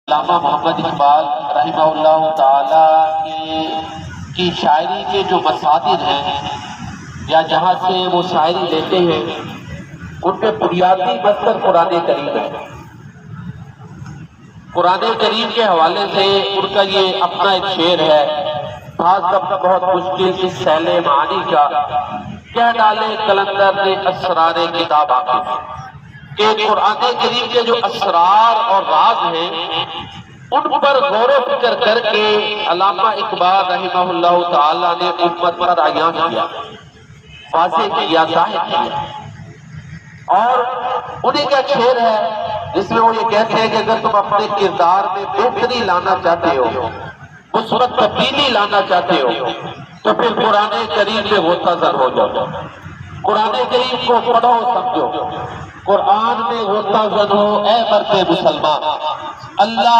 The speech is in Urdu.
علامہ محمد اقبال رحمہ اللہ تعالی کی شاعری کے جو مصادر ہیں یا جہاں سے وہ شاعری لیتے ہیں ان میں بنیادی مصدر قرآن کریم ہے۔ قرآن کریم کے حوالے سے ان کا یہ اپنا ایک شعر ہے، خاص بہت مشکل اس سیل معانی کا کہہ ڈالے کلندر نے اسرار کتاب آقا، کہ قرآن کریم کے جو اسرار اور راز ہیں ان پر غور و فکر کر کے علامہ اقبال رحمہ اللہ تعالی نے امت پر عیاں کیا، واضح کیا، ظاہر کیا۔ اور انہیں کا شعر ہے جس میں وہ یہ کہتے ہیں کہ اگر تم اپنے کردار میں بہتری لانا چاہتے ہو، مثبت تبدیلی لانا چاہتے ہو، تو پھر قرآن کریم میں غوطہ زن ہو جاؤ، قرآن کریم کو پڑھو سمجھو، قرآن میں غوطہ زن ہو اے مرد مسلمان۔ اللہ